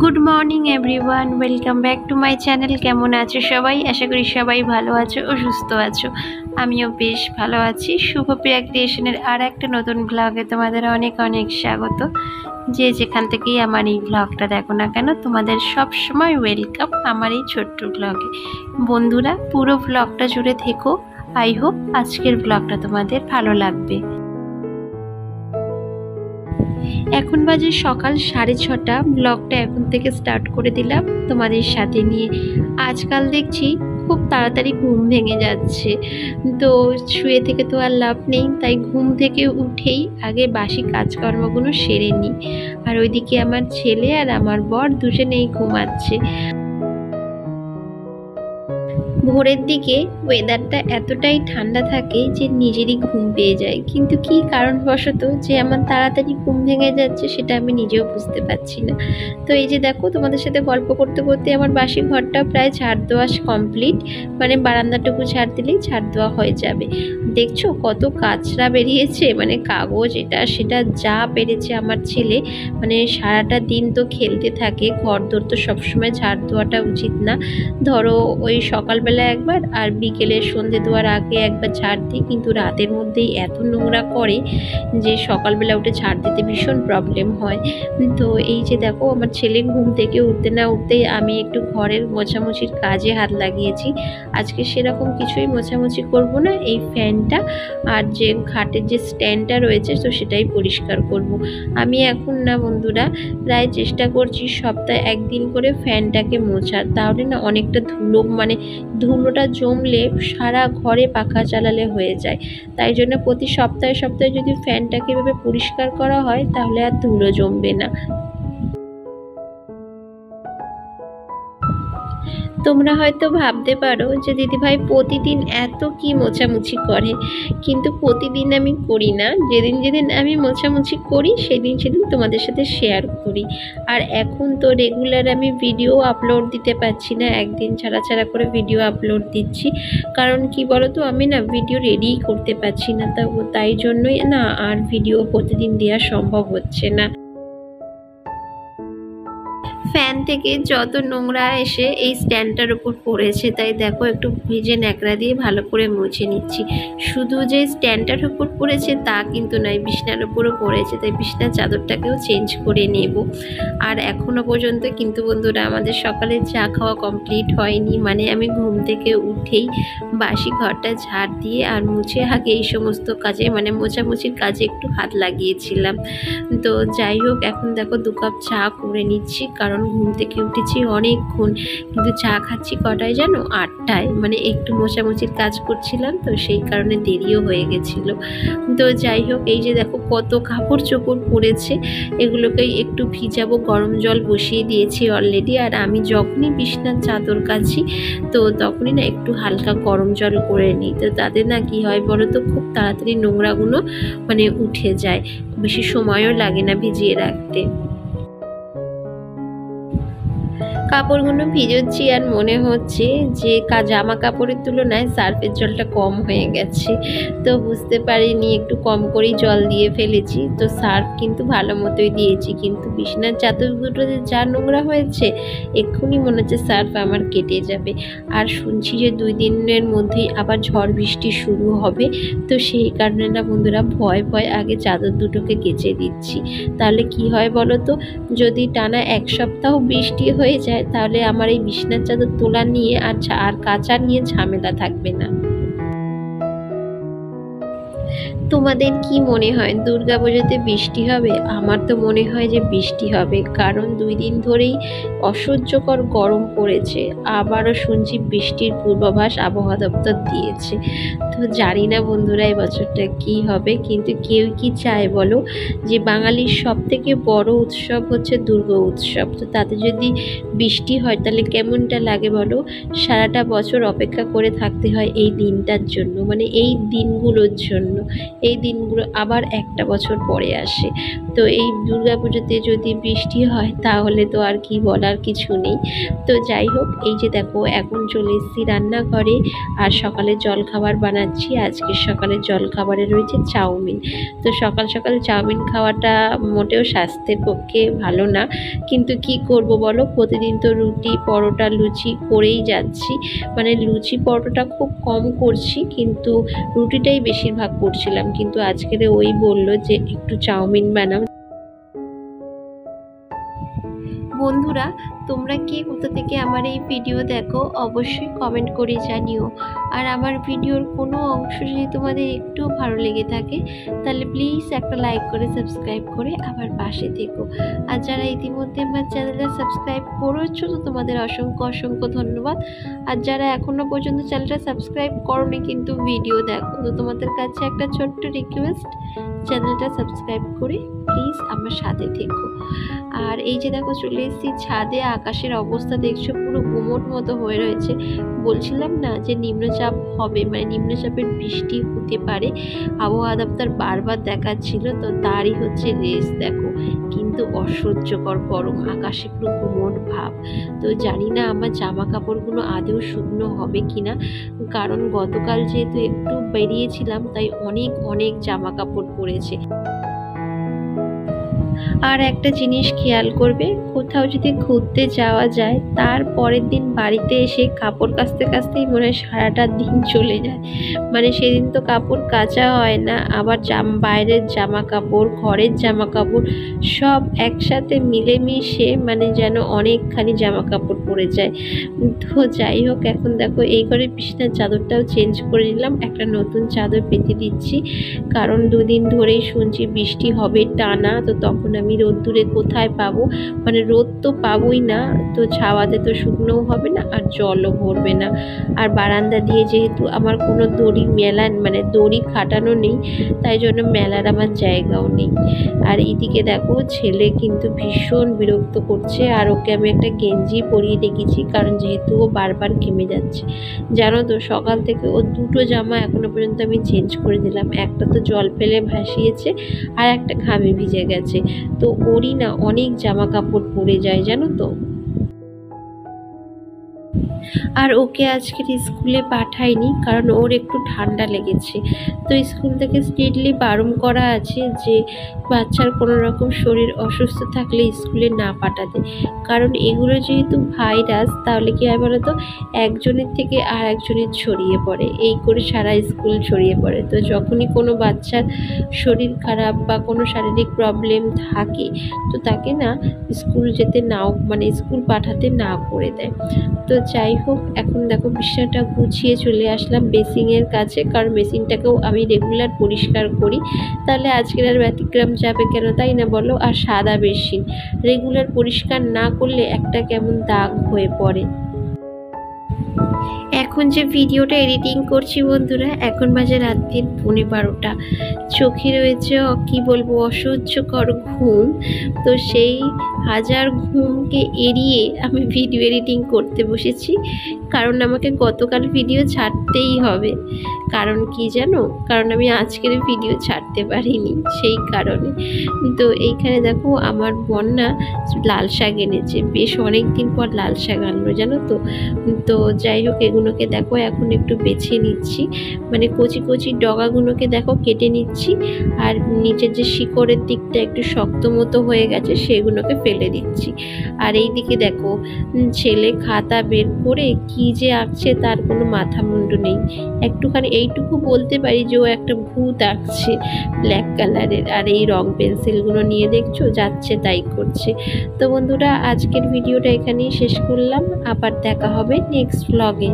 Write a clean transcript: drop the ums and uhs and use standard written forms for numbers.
Good morning everyone, welcome back to my channel. কেমন আছো সবাই? আশা করি সবাই ভালো আছো ও সুস্থ আছো। আমিও বেশ ভালো আছি। শুভপ্রিয়া ক্রিয়েশনের আর একটা নতুন ব্লগে তোমাদের অনেক অনেক স্বাগত। যে যেখান থেকেই আমার এই ব্লগটা দেখো না কেন, তোমাদের সব সময় ওয়েলকাম আমার এই ছোট্ট ব্লগে। বন্ধুরা, পুরো ব্লগটা জুড়ে থেকো। আই হোপ আজকের ব্লগটা তোমাদের ভালো লাগবে। এখন বাজে সকাল 6:30। ব্লগটা এখন থেকে স্টার্ট করে দিলাম তোমাদের সাথে নিয়ে। আজকাল দেখছি খুব তাড়াতাড়ি ঘুম ভেঙে যাচ্ছে, তো শুয়ে থেকে তো আর লাভ নেই, তাই ঘুম থেকে উঠেই আগে বাসি কাজকর্মগুলো সেরে নিই। আর ওইদিকে আমার ছেলে আর আমার বর দুজনেই ঘুমাচ্ছে। ভোরের দিকে ওয়েদারটা এতটাই ঠান্ডা থাকে যে নিজেরই ঘুম পেয়ে যায়, কিন্তু কি কারণবশত যে আমার তাড়াতাড়ি ঘুম ভেঙে যাচ্ছে সেটা আমি নিজেও বুঝতে পারছি না। তো এই যে দেখো, তোমাদের সাথে গল্প করতে করতে আমার বাসি ঘরটা প্রায় ঝাড় দেওয়া কমপ্লিট, মানে বারান্দাটুকু ঝাড় দিলেই ঝাড় দেওয়া হয়ে যাবে। দেখছো কত কাচরা বেরিয়েছে, মানে কাগজ এটা সেটা যা পেরেছে আমার ছেলে। মানে সারাটা দিন তো খেলতে থাকে, ঘর দোর তো সবসময় ঝাড় দেওয়াটা উচিত না। ধরো ওই সকালবেলা একবার আর বিকেলে সন্ধে দেওয়ার আগে একবার ঝাড় দিই, কিন্তু রাতের মধ্যেই এত নোংরা করে যে সকালবেলা উঠে ঝাড় দিতে ভীষণ প্রবলেম হয়। তো এই যে দেখো, আমার ছেলে ঘুম থেকে উঠতে না উঠতেই আমি একটু ঘরের মোছামুছির কাজে হাত লাগিয়েছি। আজকে সেরকম কিছুই মোছামুছি করব না, এই ফ্যানটা আর যে খাটের যে স্ট্যান্ডটা রয়েছে তো সেটাই পরিষ্কার করব। আমি এখন না বন্ধুরা প্রায় চেষ্টা করছি সপ্তাহে একদিন করে ফ্যানটাকে মোছার, তাহলে না অনেকটা ধুলোটা জমলে সারা ঘরে পাখা চালালে হয়ে যায়। তাই জন্য প্রতি সপ্তাহে সপ্তাহে যদি ফ্যানটাকে এভাবে পরিষ্কার করা হয় তাহলে আর ধুলো জমবে না। তোমরা হয়তো ভাবতে পারো যে দিদিভাই প্রতিদিন এত কি মোছামুছি করে, কিন্তু প্রতিদিন আমি করি না। যেদিন যেদিন আমি মোছামুছি করি সেদিন সেদিন তোমাদের সাথে শেয়ার করি। আর এখন তো রেগুলার আমি ভিডিও আপলোড দিতে পারছি না, একদিন ছাড়া ছাড়া করে ভিডিও আপলোড দিচ্ছি। কারণ কি বলো তো, আমি না ভিডিও রেডিই করতে পারছি না, তাই জন্যই না আর ভিডিও প্রতিদিন দেওয়া সম্ভব হচ্ছে না। ফ্যান থেকে যত নোংরা এসে এই স্ট্যান্ডটার উপর পড়েছে, তাই দেখো একটু ভিজে ন্যাকড়া দিয়ে ভালো করে মুছে নিচ্ছি। শুধু যে স্ট্যান্ডটার উপর পড়েছে তা কিন্তু নয়, বিছনার উপরও পড়েছে, তাই বিছনার চাদরটাকেও চেঞ্জ করে নেব। আর এখনও পর্যন্ত কিন্তু বন্ধুরা আমাদের সকালে চা খাওয়া কমপ্লিট হয়নি। মানে আমি ঘুম থেকে উঠেই বাসি ঘরটা ঝাড় দিয়ে আর মুছে আগে এই সমস্ত কাজে, মানে মোছামুছির কাজে একটু হাত লাগিয়েছিলাম। তো যাই হোক, এখন দেখো 2 কাপ চা করে নিচ্ছি, কারণ ঘুম থেকে উঠেছি অনেকক্ষণ, কিন্তু চা খাচ্ছি কটায় জানো? 8টায়। মানে একটু মোছামুছির কাজ করছিলাম তো সেই কারণে দেরিও হয়ে গেছিলো। তো যাই হোক, এই যে দেখো কত কাপড় চোপড় পড়েছে, এগুলোকেই একটু ভিজাবো। গরম জল বসিয়ে দিয়েছি অলরেডি। আর আমি যখনই বিছনার চাদর কাচি তো তখনই না একটু হালকা গরম জল করে নিই, তো তাতে না কি হয় বলো তো, খুব তাড়াতাড়ি নোংরাগুলো মানে উঠে যায়, বেশি সময়ও লাগে না ভিজিয়ে রাখতে। কাপড়গুলো ভিজোচ্ছি আর মনে হচ্ছে যে জামা কাপড়ের তুলনায় সার্ফের জলটা কম হয়ে গেছে। তো বুঝতে পারিনি, একটু কম করেই জল দিয়ে ফেলেছি। তো সার্ফ কিন্তু ভালো মতোই দিয়েছি, কিন্তু বিছানার চাদর দুটোতে যা নোংরা হয়েছে এক্ষুনি মনে হচ্ছে সার্ফ আমার কেটে যাবে। আর শুনছি যে 2 দিনের মধ্যেই আবার ঝড় বৃষ্টি শুরু হবে, তো সেই কারণে না বন্ধুরা ভয় ভয় আগে চাদর দুটোকে কেচে দিচ্ছি। তাহলে কি হয় বলো তো, যদি টানা 1 সপ্তাহ বৃষ্টি হয়ে যায় তাহলে আমার এই বিছানার চাদর তোলা নিয়ে আর কাচা নিয়ে ঝামেলা থাকবে না। তোমাদের কি মনে হয় দুর্গাপুজোতে বৃষ্টি হবে? আমার তো মনে হয় যে বৃষ্টি হবে, কারণ 2 দিন ধরেই অসহ্যকর গরম পড়েছে। আবারও শুনছি বৃষ্টির পূর্বাভাস আবহাওয়া দপ্তর দিয়েছে। তো জানি না বন্ধুরা এবছরটা কি হবে, কিন্তু কেউ কি চায় বলো যে বাঙালির সবথেকে বড় উৎসব হচ্ছে দুর্গা উৎসব, তো তাতে যদি বৃষ্টি হয় তাহলে কেমনটা লাগে বলো? সারাটা বছর অপেক্ষা করে থাকতে হয় এই দিনটার জন্য, মানে এই দিনগুলোর জন্য। এই দিনগুলো আবার একটা বছর পরে আসে। তো এই দুর্গাপুজোতে যদি বৃষ্টি হয় তাহলে তো আর কি বলার কিছু নেই। তো যাই হোক, এই যে দেখো এখন চলে এসেছি রান্নাঘরে আর সকালে জলখাবার বানাচ্ছি। আজকে সকালের জলখাবারে রয়েছে চাউমিন। তো সকাল সকাল চাউমিন খাওয়াটা মোটেও স্বাস্থ্যের পক্ষে ভালো না, কিন্তু কি করব বলো, প্রতিদিন তো রুটি পরোটা লুচি করেই যাচ্ছি। মানে লুচি পরোটা খুব কম করছি, কিন্তু রুটিটাই বেশিরভাগ করছিলাম। কিন্তু আজকের ওই বললো যে একটু চাউমিন বানাও। বন্ধুরা, তোমরা কে কোথা থেকে আমার এই ভিডিও দেখো অবশ্যই কমেন্ট করে জানিও। আর আমার ভিডিওর কোনো অংশ যদি তোমাদের একটু ভালো লেগে থাকে তাহলে প্লিজ একটা লাইক করে সাবস্ক্রাইব করে আমার পাশে থেকো। আর যারা ইতিমধ্যে আমার চ্যানেলটা সাবস্ক্রাইব করেছো তো তোমাদের অসংখ্য অসংখ্য ধন্যবাদ। আর যারা এখনও পর্যন্ত চ্যানেলটা সাবস্ক্রাইব করোনি কিন্তু ভিডিও দেখো, তো তোমাদের কাছে একটা ছোট্ট রিকোয়েস্ট, চ্যানেলটা সাবস্ক্রাইব করে প্লিজ আমার সাথে থেকো। আর এই যে দেখো চলে এসেছি ছাদে, আকাশের অবস্থা দেখছো পুরো গুমোট মতো হয়ে রয়েছে। বলছিলাম না যে নিম্নচাপ হবে, মানে নিম্নচাপের বৃষ্টি হতে পারে, আবহাওয়া দপ্তর বারবার দেখাচ্ছিল, তো তারই হচ্ছে রেস দেখো। কিন্তু অসহ্যকর গরম, আকাশে পুরো গুমোট ভাব। তো জানি না আমার জামা কাপড়গুলো আদৌ শুকনো হবে কিনা, কারণ গতকাল যেহেতু একটু বেরিয়েছিলাম তাই অনেক অনেক জামা কাপড় পরেছে। আর একটা জিনিস খেয়াল করবে, কোথাও যদি ঘুরতে যাওয়া যায় তার পরের দিন বাড়িতে এসে কাপড় কাচতে কাচতেই মনে হয় সারাটা দিন চলে যায়। মানে সেদিন তো কাপড় কাচা হয় না, আবার বাইরের জামা কাপড় ঘরের জামা কাপড় সব একসাথে মিলেমিশে মানে যেন অনেকখানি জামা কাপড় পরে যায়। তো যাই হোক, এখন দেখো এই ঘরে বিছানার চাদরটাও চেঞ্জ করে নিলাম, একটা নতুন চাদর পেতে দিচ্ছি। কারণ দুদিন ধরেই শুনছি বৃষ্টি হবে টানা, তো তখন আমি রোদ্দুরে কোথায় পাবো, মানে রোদ তো পাবোই না, তো ছাওয়াতে তো শুকনোও হবে না আর জলও ভরবে না। আর বারান্দা দিয়ে যেহেতু আমার কোনো দড়ি মানে দড়ি খাটানো নেই, তাই জন্য মেলার আমার জায়গাও নেই। আর এইদিকে দেখো ছেলে কিন্তু ভীষণ বিরক্ত করছে, আর ওকে আমি একটা গেঞ্জি পরিয়ে রেখেছি, কারণ যেহেতু ও বারবার ঘেমে যাচ্ছে। জানো তো সকাল থেকে ও দুটো জামা এখনো পর্যন্ত আমি চেঞ্জ করে দিলাম, একটা তো জল ফেলে ভাসিয়েছে আর একটা ঘামে ভিজে গেছে। তো ওরই না অনেক জামা কাপড় পরে যায় জানো তো। আর ওকে আজকের স্কুলে পাঠাইনি, কারণ ওর একটু ঠান্ডা লেগেছে। তো স্কুল থেকে স্ট্রিক্টলি বারণ করা আছে যে বাচ্চার কোনো রকম শরীর অসুস্থ থাকলে স্কুলে না পাঠাতে, কারণ এগুলো যেহেতু ভাইরাস, তাহলে কি হয় বলো তো, একজনের থেকে আর একজনের ছড়িয়ে পড়ে, এই করে সারা স্কুল ছড়িয়ে পড়ে। তো যখনই কোনো বাচ্চার শরীর খারাপ বা কোনো শারীরিক প্রবলেম থাকে তো তাকে না স্কুল যেতে নাও, মানে স্কুল পাঠাতে না করে দেয়। তো যাই হোক, এখন দেখো বিছানাটা গুছিয়ে চলে আসলাম বেসিনের কাছে, কারণ বেসিনটাকেও আমি রেগুলার পরিষ্কার করি, তাহলে আজকের আর ব্যতিক্রম যাবে কেন, তাই না বলো। আর সাদা বেসিন রেগুলার পরিষ্কার না করলে একটা কেমন দাগ হয়ে পড়ে। এখন যে ভিডিওটা এডিটিং করছি বন্ধুরা, এখন বাজে রাত্রির 12:30, চোখে রয়েছে কি বলবো অসহ্যকর ঘুম। তো সেই হাজার ঘুমকে এড়িয়ে আমি ভিডিও এডিটিং করতে বসেছি, কারণ আমাকে গতকাল ভিডিও ছাড়তেই হবে। কারণ কি জানো, কারণ আমি আজকের ভিডিও ছাড়তে পারিনি সেই কারণে। তো এইখানে দেখো আমার বোন না লাল শাক এনেছে, বেশ অনেক দিন পর লাল শাক আনলো জানো তো। তো যাই হোক, এগুলোকে দেখো এখন একটু বেছে নিচ্ছি, মানে কচি কচি ডগাগুলোকে দেখো কেটে নিচ্ছি, আর নিচের যে শিকড়ের দিকটা একটু শক্ত মতো হয়ে গেছে সেগুলোকে ফেলে দিচ্ছি। আর এই দিকে দেখো ছেলে খাতা বের করে কি যে আঁকছে তার কোনো মাথা মুন্ডু নেই। একটুখানি এইটুকু বলতে পারি যে ও একটা ভূত আঁকছে ব্ল্যাক কালারের, আর এই রং পেন্সিলগুলো নিয়ে দেখছো যাচ্ছে তাই করছে। তো বন্ধুরা, আজকের ভিডিওটা এখানেই শেষ করলাম, আবার দেখা হবে নেক্সট ব্লগে।